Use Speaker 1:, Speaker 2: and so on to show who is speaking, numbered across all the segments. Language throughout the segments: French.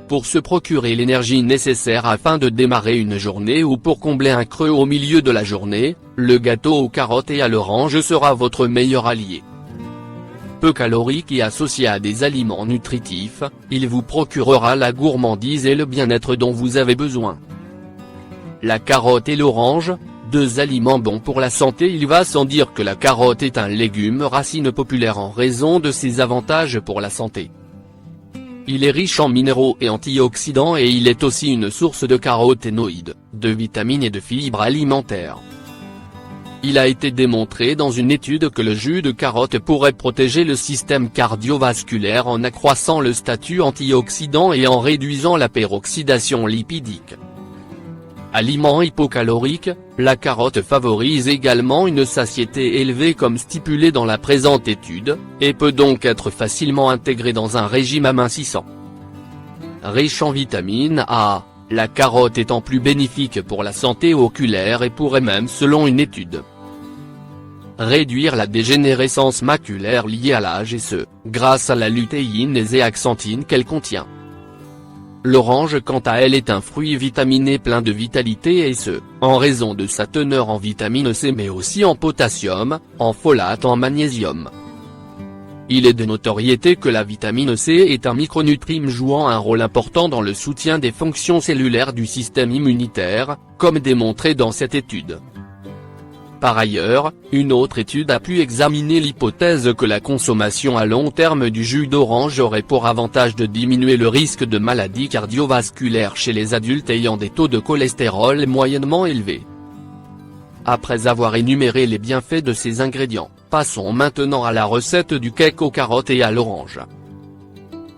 Speaker 1: Pour se procurer l'énergie nécessaire afin de démarrer une journée ou pour combler un creux au milieu de la journée, le gâteau aux carottes et à l'orange sera votre meilleur allié. Peu calorique et associé à des aliments nutritifs, il vous procurera la gourmandise et le bien-être dont vous avez besoin. La carotte et l'orange, deux aliments bons pour la santé. Il va sans dire que la carotte est un légume racine populaire en raison de ses avantages pour la santé. Il est riche en minéraux et antioxydants et il est aussi une source de caroténoïdes, de vitamines et de fibres alimentaires. Il a été démontré dans une étude que le jus de carotte pourrait protéger le système cardiovasculaire en accroissant le statut antioxydant et en réduisant la peroxydation lipidique. Aliment hypocalorique, la carotte favorise également une satiété élevée comme stipulé dans la présente étude, et peut donc être facilement intégrée dans un régime amincissant. Riche en vitamine A, la carotte étant plus bénéfique pour la santé oculaire et pourrait même, selon une étude, réduire la dégénérescence maculaire liée à l'âge et ce, grâce à la lutéine et zéaxanthine qu'elle contient. L'orange quant à elle est un fruit vitaminé plein de vitalité et ce, en raison de sa teneur en vitamine C mais aussi en potassium, en folate, en magnésium. Il est de notoriété que la vitamine C est un micronutriment jouant un rôle important dans le soutien des fonctions cellulaires du système immunitaire, comme démontré dans cette étude. Par ailleurs, une autre étude a pu examiner l'hypothèse que la consommation à long terme du jus d'orange aurait pour avantage de diminuer le risque de maladies cardiovasculaires chez les adultes ayant des taux de cholestérol moyennement élevés. Après avoir énuméré les bienfaits de ces ingrédients, passons maintenant à la recette du cake aux carottes et à l'orange.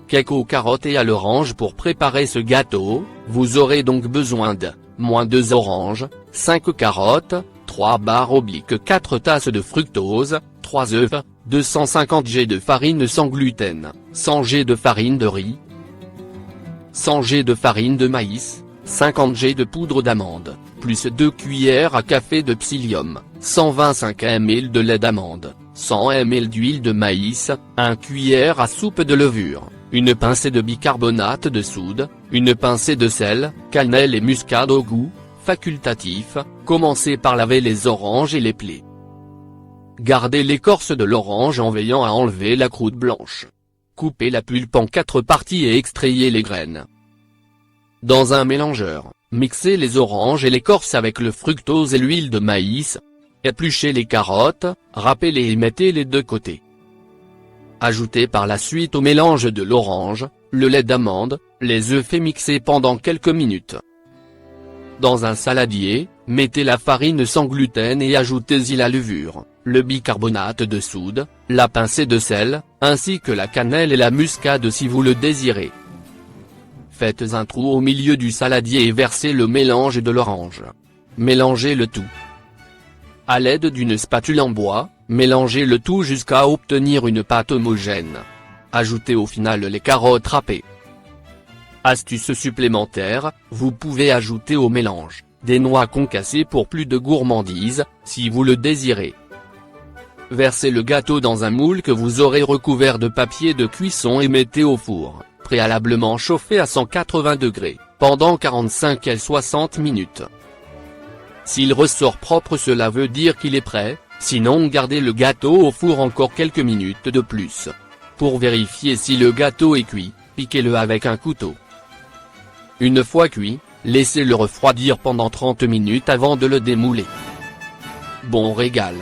Speaker 1: Cake aux carottes et à l'orange. Pour préparer ce gâteau, vous aurez donc besoin de -2 oranges, 5 carottes, 3/4 tasses de fructose, 3 œufs, 250 g de farine sans gluten, 100 g de farine de riz, 100 g de farine de maïs, 50 g de poudre d'amande, plus 2 cuillères à café de psyllium, 125 ml de lait d'amande, 100 ml d'huile de maïs, 1 cuillère à soupe de levure, une pincée de bicarbonate de soude, une pincée de sel, cannelle et muscade au goût. Facultatif, commencez par laver les oranges et les peler. Gardez l'écorce de l'orange en veillant à enlever la croûte blanche. Coupez la pulpe en 4 parties et extrayez les graines. Dans un mélangeur, mixez les oranges et l'écorce avec le fructose et l'huile de maïs. Épluchez les carottes, râpez-les et mettez-les de côté. Ajoutez par la suite au mélange de l'orange, le lait d'amande, les œufs faits mixer pendant quelques minutes. Dans un saladier, mettez la farine sans gluten et ajoutez-y la levure, le bicarbonate de soude, la pincée de sel, ainsi que la cannelle et la muscade si vous le désirez. Faites un trou au milieu du saladier et versez le mélange de l'orange. Mélangez le tout. À l'aide d'une spatule en bois, mélangez le tout jusqu'à obtenir une pâte homogène. Ajoutez au final les carottes râpées. Astuce supplémentaire, vous pouvez ajouter au mélange des noix concassées pour plus de gourmandise, si vous le désirez. Versez le gâteau dans un moule que vous aurez recouvert de papier de cuisson et mettez au four, préalablement chauffé à 180 degrés, pendant 45 à 60 minutes. S'il ressort propre, cela veut dire qu'il est prêt, sinon gardez le gâteau au four encore quelques minutes de plus. Pour vérifier si le gâteau est cuit, piquez-le avec un couteau. Une fois cuit, laissez-le refroidir pendant 30 minutes avant de le démouler. Bon régal.